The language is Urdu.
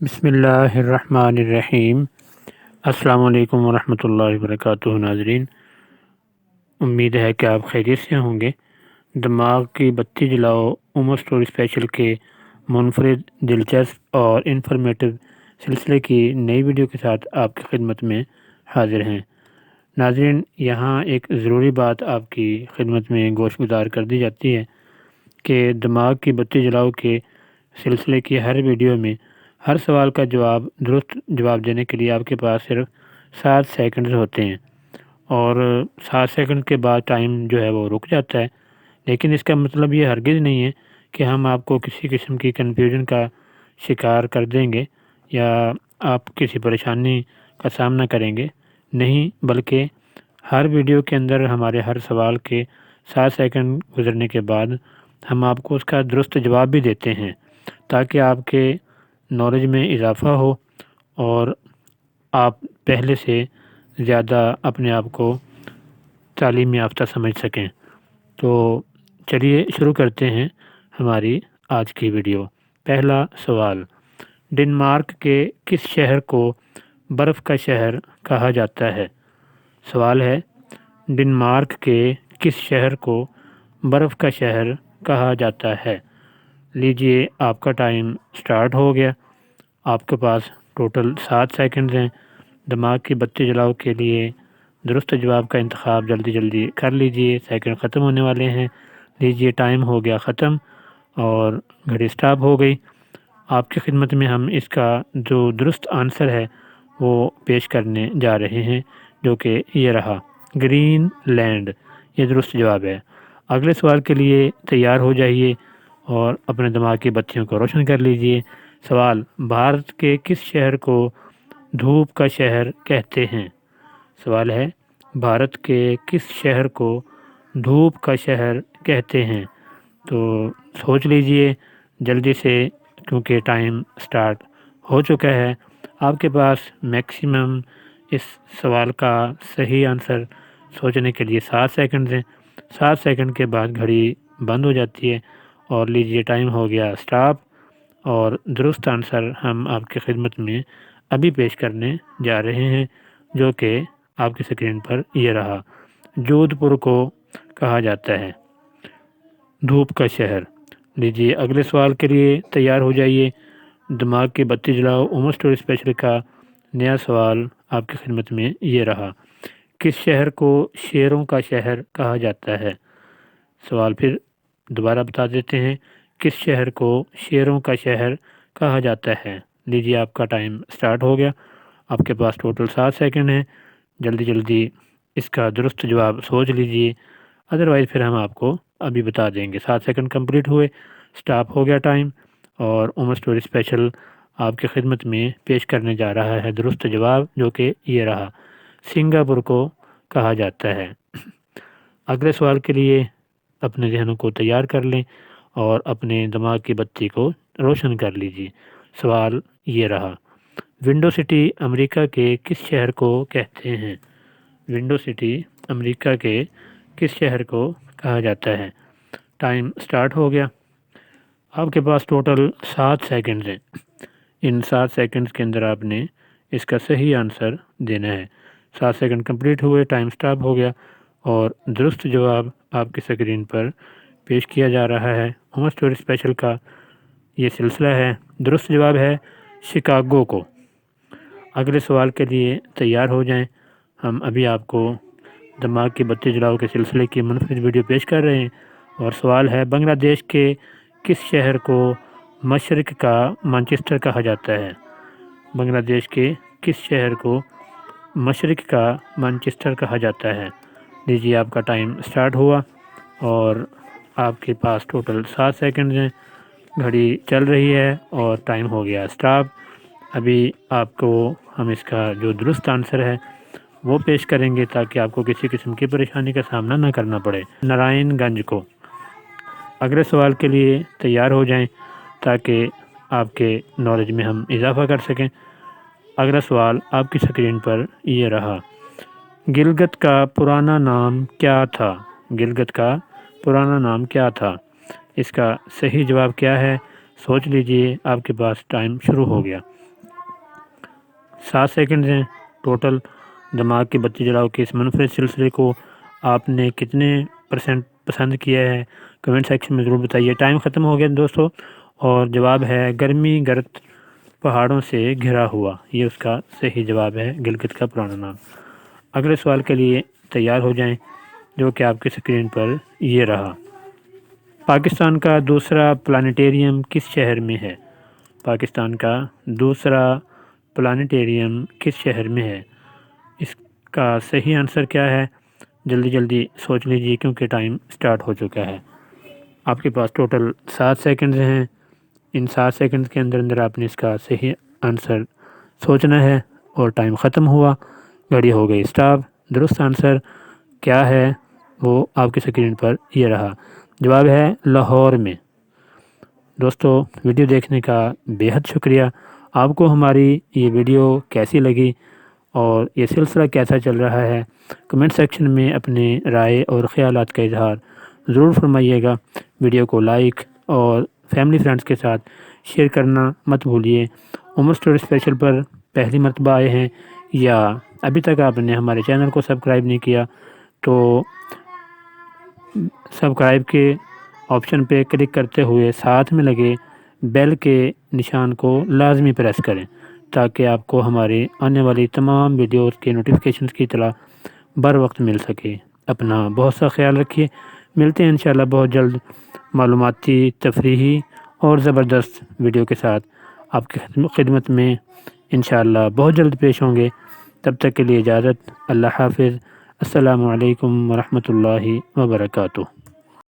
بسم اللہ الرحمن الرحیم۔ السلام علیکم ورحمۃ اللہ وبرکاتہ۔ ناظرین، امید ہے کہ آپ خیریت سے ہوں گے۔ دماغ کی بتی جلاؤ عمر سٹوری اسپیشل کے منفرد، دلچسپ اور انفارمیٹو سلسلے کی نئی ویڈیو کے ساتھ آپ کی خدمت میں حاضر ہیں۔ ناظرین، یہاں ایک ضروری بات آپ کی خدمت میں گوش گزار کر دی جاتی ہے کہ دماغ کی بتی جلاؤ کے سلسلے کی ہر ویڈیو میں ہر سوال کا درست جواب دینے کے لیے آپ کے پاس صرف 7 سیکنڈز ہوتے ہیں، اور 7 سیکنڈ کے بعد ٹائم جو ہے وہ رک جاتا ہے۔ لیکن اس کا مطلب یہ ہرگز نہیں ہے کہ ہم آپ کو کسی قسم کی کنفیوژن کا شکار کر دیں گے یا آپ کسی پریشانی کا سامنا کریں گے، نہیں، بلکہ ہر ویڈیو کے اندر ہمارے ہر سوال کے 7 سیکنڈ گزرنے کے بعد ہم آپ کو اس کا درست جواب بھی دیتے ہیں، تاکہ آپ کے نالج میں اضافہ ہو اور آپ پہلے سے زیادہ اپنے آپ کو تعلیم یافتہ سمجھ سکیں۔ تو چلیے شروع کرتے ہیں ہماری آج کی ویڈیو۔ پہلا سوال، ڈنمارک کے کس شہر کو برف کا شہر کہا جاتا ہے؟ سوال ہے، ڈنمارک کے کس شہر کو برف کا شہر کہا جاتا ہے؟ لیجئے، آپ کا ٹائم سٹارٹ ہو گیا۔ آپ کے پاس ٹوٹل 7 سیکنڈز ہیں۔ دماغ کی بتی جلاؤ کے لیے درست جواب کا انتخاب جلدی جلدی کر لیجئے، سیکنڈ ختم ہونے والے ہیں۔ لیجئے، ٹائم ہو گیا ختم اور گھڑی سٹاپ ہو گئی۔ آپ کی خدمت میں ہم اس کا جو درست آنسر ہے وہ پیش کرنے جا رہے ہیں، جو کہ یہ رہا، گرین لینڈ، یہ درست جواب ہے۔ اگلے سوال کے لیے تیار ہو جائیے اور اپنے دماغ کی بتیوں کو روشن کر لیجئے۔ سوال، بھارت کے کس شہر کو دھوپ کا شہر کہتے ہیں؟ سوال ہے، بھارت کے کس شہر کو دھوپ کا شہر کہتے ہیں؟ تو سوچ لیجئے جلدی سے، کیونکہ ٹائم سٹارٹ ہو چکا ہے۔ آپ کے پاس میکسیمم اس سوال کا صحیح آنسر سوچنے کے لیے 7 سیکنڈ ہیں۔ 7 سیکنڈ کے بعد گھڑی بند ہو جاتی ہے اور لیجئے، ٹائم ہو گیا سٹاپ، اور درست آنسر ہم آپ کی خدمت میں ابھی پیش کرنے جا رہے ہیں، جو کہ آپ کی اسکرین پر یہ رہا، جودھ پور کو کہا جاتا ہے دھوپ کا شہر۔ لیجئے، اگلے سوال کے لیے تیار ہو جائیے۔ دماغ کی بتی جلاؤ عمر سٹوری اسپیشل کا نیا سوال آپ کی خدمت میں یہ رہا، کس شہر کو شیروں کا شہر کہا جاتا ہے؟ سوال پھر دوبارہ بتا دیتے ہیں، کس شہر کو شیروں کا شہر کہا جاتا ہے؟ لیجئے، آپ کا ٹائم سٹارٹ ہو گیا۔ آپ کے پاس ٹوٹل 7 سیکنڈ ہیں۔ جلدی جلدی اس کا درست جواب سوچ لیجئے، ادروائز پھر ہم آپ کو ابھی بتا دیں گے۔ 7 سیکنڈ کمپلیٹ ہوئے، سٹاپ ہو گیا ٹائم، اور عمر سٹوری اسپیشل آپ کی خدمت میں پیش کرنے جا رہا ہے درست جواب، جو کہ یہ رہا، سنگاپور کو کہا جاتا ہے۔ اگلے سوال کے لیے اپنے ذہنوں کو تیار کر لیں اور اپنے دماغ کی بتی کو روشن کر لیجئے۔ سوال یہ رہا، ونڈو سٹی امریکہ کے کس شہر کو کہتے ہیں؟ ونڈو سٹی امریکہ کے کس شہر کو کہا جاتا ہے؟ ٹائم سٹارٹ ہو گیا۔ آپ کے پاس ٹوٹل 7 سیکنڈز ہیں۔ ان 7 سیکنڈز کے اندر آپ نے اس کا صحیح آنسر دینا ہے۔ 7 سیکنڈ کمپلیٹ ہوئے، ٹائم سٹاپ ہو گیا، اور درست جواب آپ کی اسکرین پر پیش کیا جا رہا ہے۔ عمر سٹوری اسپیشل کا یہ سلسلہ ہے۔ درست جواب ہے شکاگو کو۔ اگلے سوال کے لیے تیار ہو جائیں۔ ہم ابھی آپ کو دماغ کی بتی جلاؤ کے سلسلے کی منفرد ویڈیو پیش کر رہے ہیں، اور سوال ہے، بنگلہ دیش کے کس شہر کو مشرق کا مانچسٹر کہا جاتا ہے؟ بنگلہ دیش کے کس شہر کو مشرق کا مانچسٹر کہا جاتا ہے؟ لیجیے، آپ کا ٹائم سٹارٹ ہوا اور آپ کے پاس ٹوٹل 7 سیکنڈ ہیں۔ گھڑی چل رہی ہے اور ٹائم ہو گیا سٹاپ۔ ابھی آپ کو ہم اس کا جو درست آنسر ہے وہ پیش کریں گے، تاکہ آپ کو کسی قسم کی پریشانی کا سامنا نہ کرنا پڑے۔ نارائن گنج کو۔ اگلے سوال کے لیے تیار ہو جائیں تاکہ آپ کے نالج میں ہم اضافہ کر سکیں۔ اگلا سوال آپ کی اسکرین پر یہ رہا، گلگت کا پرانا نام کیا تھا؟ گلگت کا پرانا نام کیا تھا؟ اس کا صحیح جواب کیا ہے؟ سوچ لیجئے آپ کے پاس ٹائم شروع ہو گیا۔ 7 سیکنڈ ہیں ٹوٹل۔ دماغ کی بتی جلاؤ کے اس منفرد سلسلے کو آپ نے کتنے پرسنٹ پسند کیا ہے کمنٹ سیکشن میں ضرور بتائیے۔ ٹائم ختم ہو گیا دوستو، اور جواب ہے گرمی گرد پہاڑوں سے گھرا ہوا، یہ اس کا صحیح جواب ہے، گلگت کا پرانا نام۔ اگلے سوال کے لیے تیار ہو جائیں، جو کہ آپ کی اسکرین پر یہ رہا۔ پاکستان کا دوسرا پلانیٹوریم کس شہر میں ہے؟ پاکستان کا دوسرا پلانیٹوریم کس شہر میں ہے؟ اس کا صحیح آنسر کیا ہے؟ جلدی جلدی سوچ لیجیے کیونکہ ٹائم سٹارٹ ہو چکا ہے۔ آپ کے پاس ٹوٹل 7 سیکنڈز ہیں۔ ان 7 سیکنڈ کے اندر اندر آپ نے اس کا صحیح آنسر سوچنا ہے، اور ٹائم ختم ہوا، گھڑی ہو گئی اسٹاپ۔ درست آنسر کیا ہے وہ آپ کی اسکرین پر یہ رہا، جواب ہے لاہور میں۔ دوستو ویڈیو دیکھنے کا بے حد شکریہ۔ آپ کو ہماری یہ ویڈیو کیسی لگی اور یہ سلسلہ کیسا چل رہا ہے، کمنٹ سیکشن میں اپنے رائے اور خیالات کا اظہار ضرور فرمائیے گا۔ ویڈیو کو لائک اور فیملی فرینڈز کے ساتھ شیئر کرنا مت بھولیے۔ عمر اسٹوری اسپیشل پر پہلی مرتبہ آئے ہیں یا ابھی تک آپ نے ہمارے چینل کو سبسکرائب نہیں کیا تو سبسکرائب کے آپشن پہ کلک کرتے ہوئے ساتھ میں لگے بیل کے نشان کو لازمی پریس کریں، تاکہ آپ کو ہمارے آنے والی تمام ویڈیوز کے نوٹیفیکیشنز کی اطلاع بر وقت مل سکے۔ اپنا بہت سا خیال رکھیے، ملتے ہیں انشاءاللہ بہت جلد معلوماتی، تفریحی اور زبردست ویڈیو کے ساتھ آپ کی خدمت میں انشاءاللہ بہت جلد پیش ہوں گے۔ تب تک کے لیے اجازت، اللہ حافظ، السلام علیکم ورحمۃ اللہ وبرکاتہ۔